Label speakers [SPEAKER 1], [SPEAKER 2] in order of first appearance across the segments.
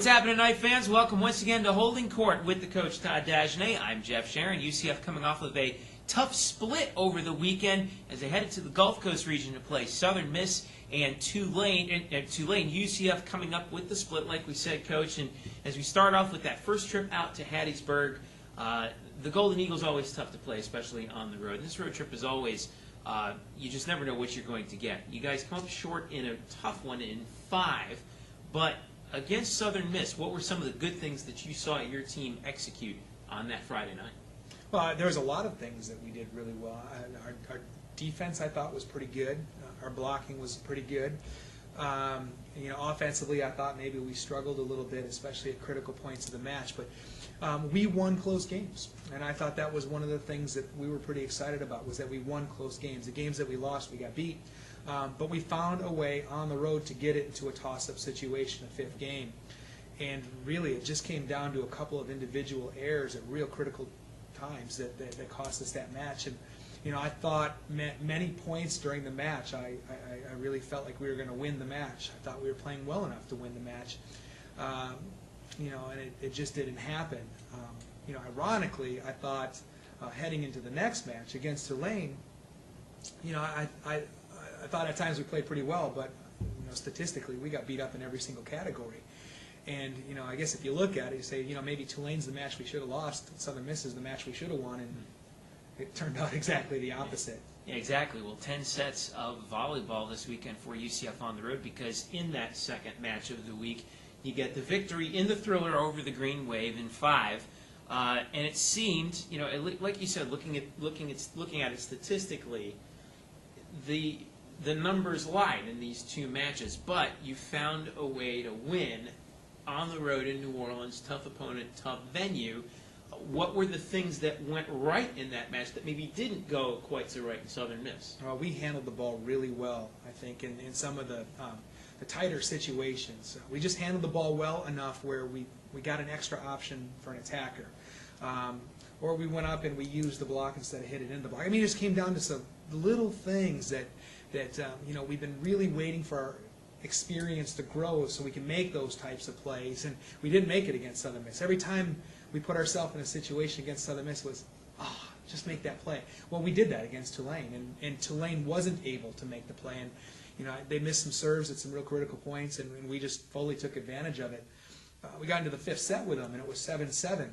[SPEAKER 1] What's happening tonight, fans? Welcome once again to Holding Court with the coach, Todd Dagenais. I'm Jeff Sharon. UCF coming off of a tough split over the weekend as they headed to the Gulf Coast region to play Southern Miss and Tulane. UCF coming up with the split, like we said, Coach. And as we start off with that first trip out to Hattiesburg, the Golden Eagles always tough to play, especially on the road. And this road trip is always, you just never know what you're going to get. You guys come up short in a tough one in 5, but against Southern Miss, what were some of the good things that you saw your team execute on that Friday night?
[SPEAKER 2] Well, there was a lot of things that we did really well. Our defense, I thought, was pretty good. Our blocking was pretty good. Offensively, I thought maybe we struggled a little bit, especially at critical points of the match. But we won close games, and I thought that was one of the things that we were pretty excited about, was that we won close games. The games that we lost, we got beat. But we found a way on the road to get it into a toss-up situation, a 5th game. And really, it just came down to a couple of individual errors at real critical times that cost us that match. And, I thought many points during the match, I really felt like we were going to win the match. I thought we were playing well enough to win the match. And it just didn't happen. Ironically, I thought heading into the next match against Tulane, I thought at times we played pretty well, but statistically we got beat up in every single category. And I guess if you look at it, you say maybe Tulane's the match we should have lost, Southern Miss is the match we should have won, and it turned out exactly the opposite.
[SPEAKER 1] Yeah, exactly. Well, 10 sets of volleyball this weekend for UCF on the road, because in that second match of the week, you get the victory in the thriller over the Green Wave in 5. And it seemed, like you said, looking at it statistically, the numbers lied in these two matches, but you found a way to win on the road in New Orleans, tough opponent, tough venue. What were the things that went right in that match that maybe didn't go quite so right in Southern Miss?
[SPEAKER 2] Well, we handled the ball really well, I think, in some of the tighter situations. We just handled the ball well enough where we got an extra option for an attacker. Or we went up and we used the block instead of hit it in the block. I mean, it just came down to some little things that we've been really waiting for our experience to grow so we can make those types of plays, and we didn't make it against Southern Miss. Every time we put ourselves in a situation against Southern Miss was, just make that play. Well, we did that against Tulane, and Tulane wasn't able to make the play, and they missed some serves at some real critical points, and we just fully took advantage of it. We got into the 5th set with them, and it was 7-7.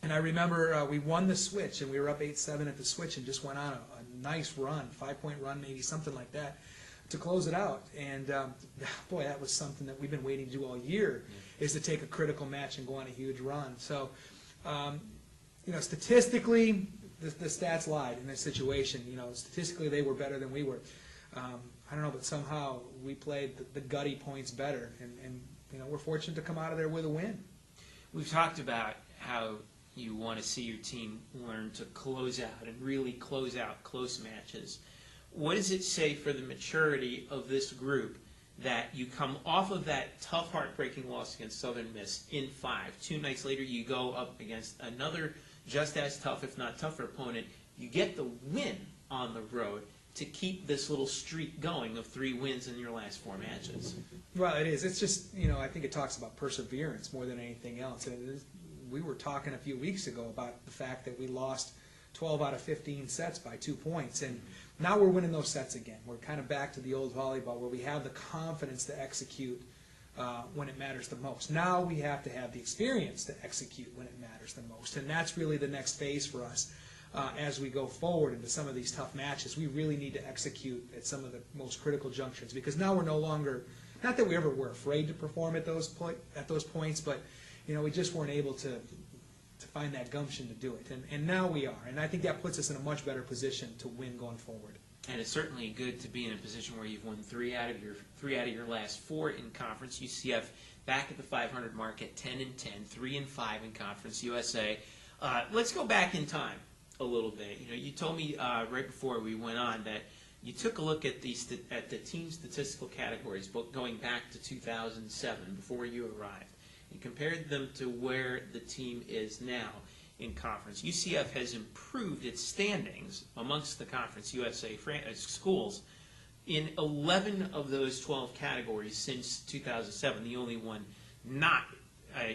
[SPEAKER 2] And I remember we won the switch, and we were up 8-7 at the switch, and just went on a nice run, 5-point run, maybe something like that, to close it out. And boy, that was something that we've been waiting to do all year, is to take a critical match and go on a huge run. So, statistically, the stats lied in this situation. Statistically, they were better than we were. I don't know, but somehow we played the gutty points better, and we're fortunate to come out of there with a win.
[SPEAKER 1] We've talked about how you want to see your team learn to close out and really close out close matches. What does it say for the maturity of this group that you come off of that tough, heartbreaking loss against Southern Miss in 5? 2 nights later, you go up against another just as tough, if not tougher, opponent. You get the win on the road to keep this little streak going of 3 wins in your last 4 matches.
[SPEAKER 2] Well, it is. It's just, I think it talks about perseverance more than anything else. We were talking a few weeks ago about the fact that we lost 12 out of 15 sets by 2 points, and now we're winning those sets again. We're kind of back to the old volleyball where we have the confidence to execute when it matters the most. Now we have to have the experience to execute when it matters the most, and that's really the next phase for us. As we go forward into some of these tough matches, we really need to execute at some of the most critical junctions, because now we're no longer, not that we ever were afraid to perform at those points, but we just weren't able to find that gumption to do it, and now we are, and I think that puts us in a much better position to win going forward.
[SPEAKER 1] And it's certainly good to be in a position where you've won 3 out of your last 4 in conference. UCF back at the 500 mark at 10-10, 3-5 in Conference USA. Let's go back in time a little bit. You told me right before we went on that you took a look at the team statistical categories, going back to 2007, before you arrived. You compared them to where the team is now in conference. UCF has improved its standings amongst the Conference USA schools in 11 of those 12 categories since 2007, the only one not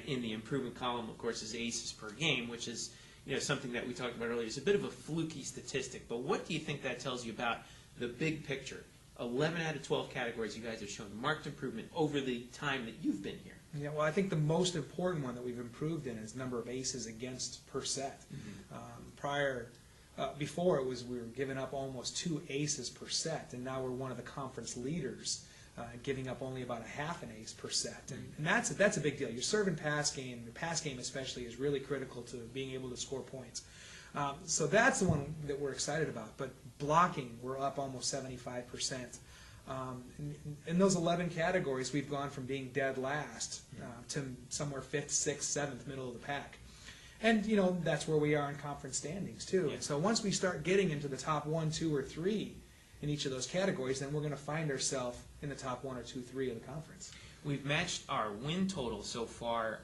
[SPEAKER 1] in the improvement column, of course, is aces per game, which is something that we talked about earlier. It's a bit of a fluky statistic, but what do you think that tells you about the big picture? 11 out of 12 categories, you guys have shown marked improvement over the time that you've been here.
[SPEAKER 2] Yeah, well, I think the most important one that we've improved in is number of aces against per set. Before we were giving up almost 2 aces per set, and now we're one of the conference leaders, giving up only about a half an ace per set, and that's a big deal. Your serve and pass game, your pass game especially, is really critical to being able to score points. So that's the one that we're excited about. But blocking, we're up almost 75%. In those 11 categories, we've gone from being dead last to somewhere 5th, 6th, 7th, middle of the pack. And, that's where we are in conference standings, too.
[SPEAKER 1] Yeah.
[SPEAKER 2] And so once we start getting into the top 1, 2, or 3 in each of those categories, then we're going to find ourselves in the top 1 or 2, 3 of the conference.
[SPEAKER 1] We've matched our win total so far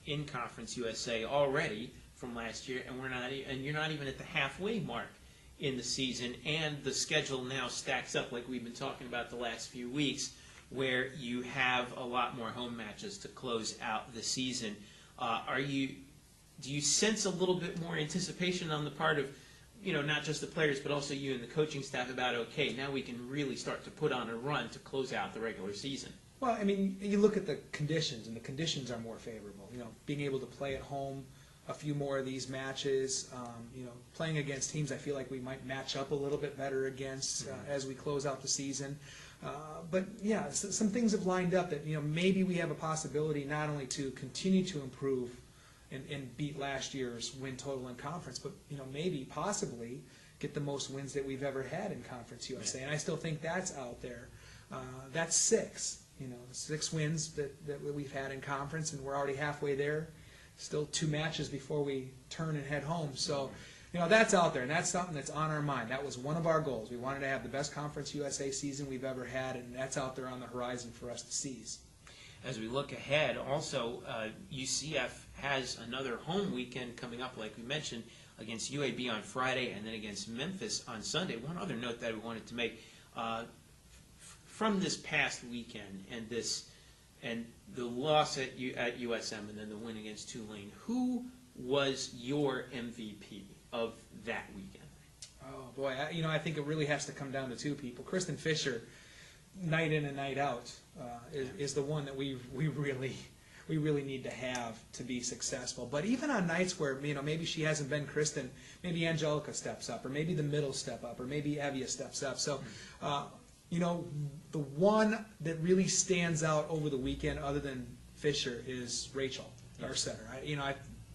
[SPEAKER 1] in Conference USA already from last year, and you're not even at the halfway mark in the season, and the schedule now stacks up like we've been talking about the last few weeks, where you have a lot more home matches to close out the season. Do you sense a little bit more anticipation on the part of, not just the players, but also you and the coaching staff about, okay, now we can really start to put on a run to close out the regular season?
[SPEAKER 2] Well, I mean, you look at the conditions, and the conditions are more favorable. Being able to play at home a few more of these matches, playing against teams I feel like we might match up a little bit better against as we close out the season. But yeah, some things have lined up that maybe we have a possibility not only to continue to improve and beat last year's win total in conference, but maybe possibly get the most wins that we've ever had in Conference USA. And I still think that's out there. That's 6. 6 wins that we've had in conference, and we're already halfway there. Still 2 matches before we turn and head home. So, that's out there, and that's something that's on our mind. That was one of our goals. We wanted to have the best Conference USA season we've ever had, and that's out there on the horizon for us to seize.
[SPEAKER 1] As we look ahead, also, UCF has another home weekend coming up, like we mentioned, against UAB on Friday and then against Memphis on Sunday. One other note that we wanted to make, from this past weekend and the loss at USM and then the win against Tulane, who was your MVP of that weekend?
[SPEAKER 2] Oh, boy. I think it really has to come down to 2 people. Kristen Fisher, night in and night out, is the one that we really need to have to be successful. But even on nights where maybe she hasn't been Kristen, maybe Angelica steps up, or maybe the middle step up, or maybe Evia steps up. So, the one that really stands out over the weekend, other than Fisher, is Rachel, our setter.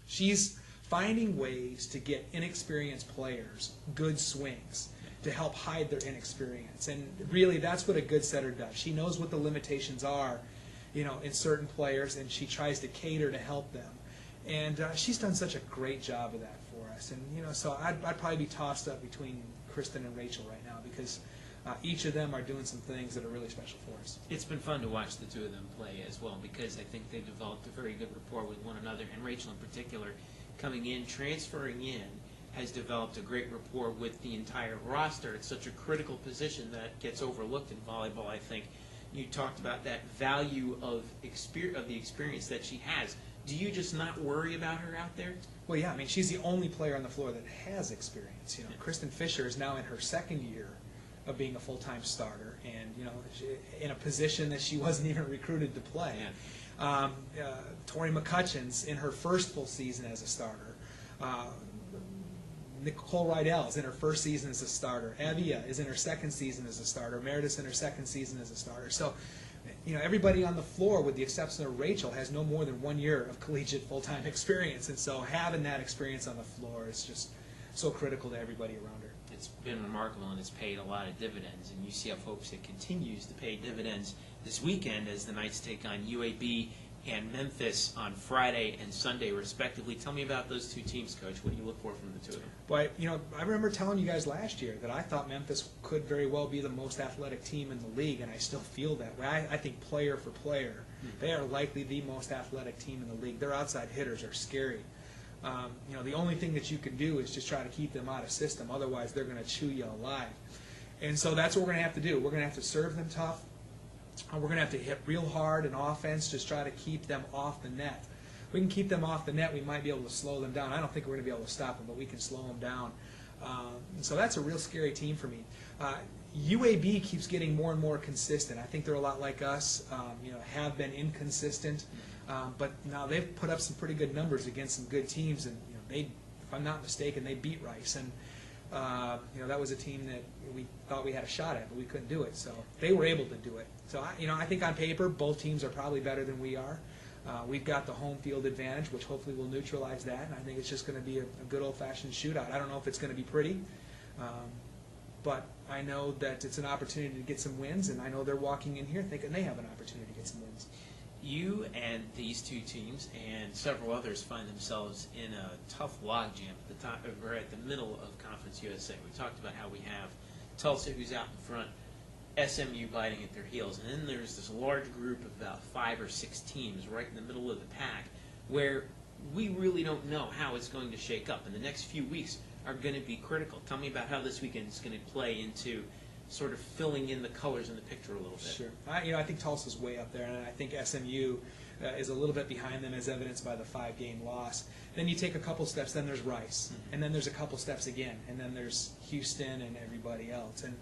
[SPEAKER 2] She's finding ways to get inexperienced players good swings to help hide their inexperience. And really, that's what a good setter does. She knows what the limitations are, in certain players, and she tries to cater to help them. And she's done such a great job of that for us. And, so I'd probably be tossed up between Kristen and Rachel right now, because each of them are doing some things that are really special for us.
[SPEAKER 1] It's been fun to watch the 2 of them play as well, because I think they've developed a very good rapport with one another, and Rachel in particular, coming in, transferring in, has developed a great rapport with the entire roster. It's such a critical position that gets overlooked in volleyball, I think. You talked about that value of the experience that she has. Do you just not worry about her out there?
[SPEAKER 2] Well, yeah, she's the only player on the floor that has experience. Kristen Fisher is now in her 2nd year of being a full-time starter, and in a position that she wasn't even recruited to play. Yeah. Tori McCutcheon's in her 1st full season as a starter. Nicole Rydell's in her 1st season as a starter. Evia is in her 2nd season as a starter. Meredith's in her 2nd season as a starter. So, everybody on the floor, with the exception of Rachel, has no more than 1 year of collegiate full-time experience. And so having that experience on the floor is just so critical to everybody around her.
[SPEAKER 1] It's been remarkable, and it's paid a lot of dividends. And UCF hopes it continues to pay dividends this weekend as the Knights take on UAB and Memphis on Friday and Sunday, respectively. Tell me about those 2 teams, Coach. What do you look for from the 2 of them?
[SPEAKER 2] Well, I remember telling you guys last year that I thought Memphis could very well be the most athletic team in the league, and I still feel that way. I think player for player, they are likely the most athletic team in the league. Their outside hitters are scary. The only thing that you can do is just try to keep them out of system. Otherwise, they're going to chew you alive. And so that's what we're going to have to do. We're going to have to serve them tough. we're going to have to hit real hard in offense, just try to keep them off the net. If we can keep them off the net, we might be able to slow them down. I don't think we're going to be able to stop them, but we can slow them down. So that's a real scary team for me. UAB keeps getting more and more consistent. I think they're a lot like us, have been inconsistent, but now they've put up some pretty good numbers against some good teams, and they, if I'm not mistaken, they beat Rice, and that was a team that we thought we had a shot at, but we couldn't do it. So they were able to do it. So I think on paper both teams are probably better than we are. We've got the home field advantage, which hopefully will neutralize that, and I think it's just going to be a good old-fashioned shootout. I don't know if it's going to be pretty, but I know that it's an opportunity to get some wins, and I know they're walking in here thinking they have an opportunity to get some wins.
[SPEAKER 1] You and these two teams and several others find themselves in a tough logjam at the top, or at the middle of Conference USA. We talked about how we have Tulsa, who's out in front, SMU biting at their heels, and then there's this large group of about 5 or 6 teams right in the middle of the pack where we really don't know how it's going to shake up, and the next few weeks are going to be critical. Tell me about how this weekend is going to play into sort of filling in the colors in the picture a little bit.
[SPEAKER 2] Sure. I think Tulsa's way up there, and I think SMU is a little bit behind them, as evidenced by the 5-game loss. Then you take a couple steps, then there's Rice, and then there's a couple steps again, and then there's Houston and everybody else. And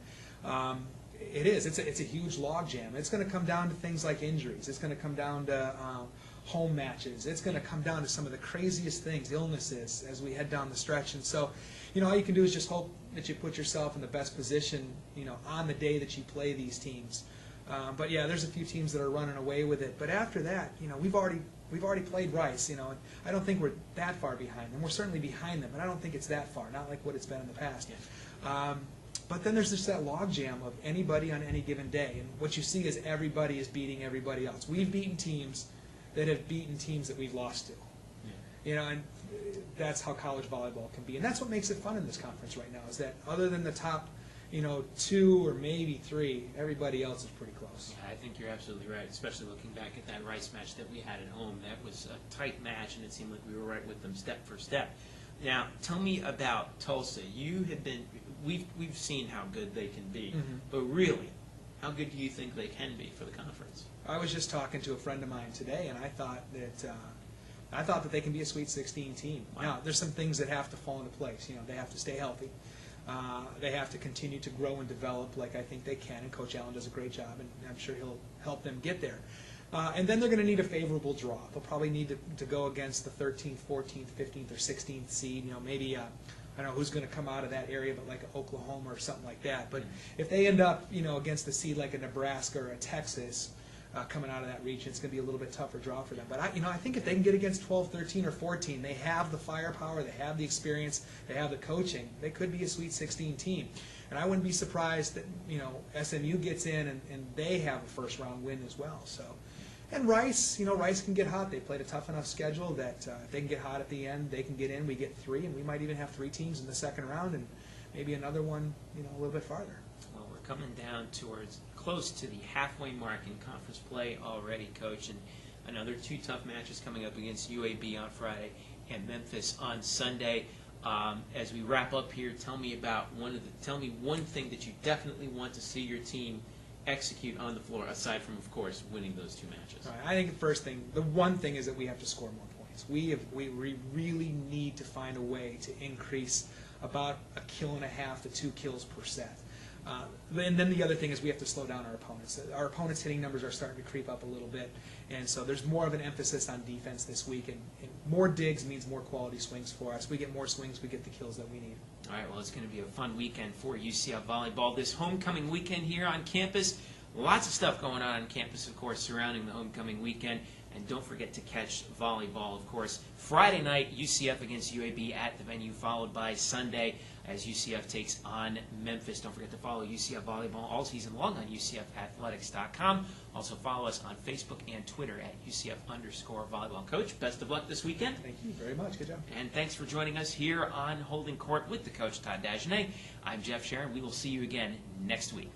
[SPEAKER 2] it's a huge logjam. It's going to come down to things like injuries. It's going to come down to home matches. It's going to come down to some of the craziest things, illnesses, as we head down the stretch. And so, all you can do is just hope that you put yourself in the best position, on the day that you play these teams. But yeah, there's a few teams that are running away with it. But after that, we've already played Rice. And I don't think we're that far behind them. We're certainly behind them, but I don't think it's that far. Not like what it's been in the past.
[SPEAKER 1] Yeah.
[SPEAKER 2] But then there's just that logjam of anybody on any given day, and what you see is everybody is beating everybody else. We've beaten teams that have beaten teams that we've lost to. Yeah. And that's how college volleyball can be, and that's what makes it fun in this conference right now. Is that other than the top, 2 or maybe 3, everybody else is pretty close.
[SPEAKER 1] Yeah, I think you're absolutely right, especially looking back at that Rice match that we had at home. That was a tight match, and it seemed like we were right with them step for step. Now, tell me about Tulsa. We've seen how good they can be, but really, how good do you think they can be for the conference?
[SPEAKER 2] I was just talking to a friend of mine today, and I thought that they can be a Sweet 16 team. Wow. Now, there's some things that have to fall into place. They have to stay healthy. They have to continue to grow and develop like I think they can, and Coach Allen does a great job, and I'm sure he'll help them get there. And then they're going to need a favorable draw. They'll probably need to go against the 13th, 14th, 15th, or 16th seed. Maybe I don't know who's going to come out of that area, but like Oklahoma or something like that. But if they end up, against a seed like a Nebraska or a Texas coming out of that region, it's going to be a little bit tougher draw for them. But I think if they can get against 12, 13, or 14, they have the firepower, they have the experience, they have the coaching. They could be a Sweet 16 team. And I wouldn't be surprised that SMU gets in and they have a first-round win as well. So. And Rice, Rice can get hot. They played a tough enough schedule that if they can get hot at the end, they can get in. We get 3, and we might even have 3 teams in the second round, and maybe another one, a little bit farther.
[SPEAKER 1] Well, we're coming down towards close to the halfway mark in conference play already, Coach, and another 2 tough matches coming up against UAB on Friday and Memphis on Sunday. As we wrap up here, tell me one thing that you definitely want to see your team execute on the floor, aside from, of course, winning those 2 matches.
[SPEAKER 2] Right. I think the one thing is that we have to score more points. We really need to find a way to increase about 1.5 to 2 kills per set. And then the other thing is we have to slow down our opponents. Our opponents' hitting numbers are starting to creep up a little bit, and so there's more of an emphasis on defense this week, and more digs means more quality swings for us. We get more swings, we get the kills that we need.
[SPEAKER 1] All right, well, it's going to be a fun weekend for UCF volleyball this homecoming weekend here on campus. Lots of stuff going on campus, of course, surrounding the homecoming weekend. And don't forget to catch volleyball, of course. Friday night, UCF against UAB at the venue, followed by Sunday as UCF takes on Memphis. Don't forget to follow UCF volleyball all season long on UCFathletics.com. Also follow us on Facebook and Twitter at UCF_volleyball. Coach, best of luck this weekend.
[SPEAKER 2] Thank you very much. Good job.
[SPEAKER 1] And thanks for joining us here on Holding Court with the coach, Todd Dagenais. I'm Jeff Sharon. We will see you again next week.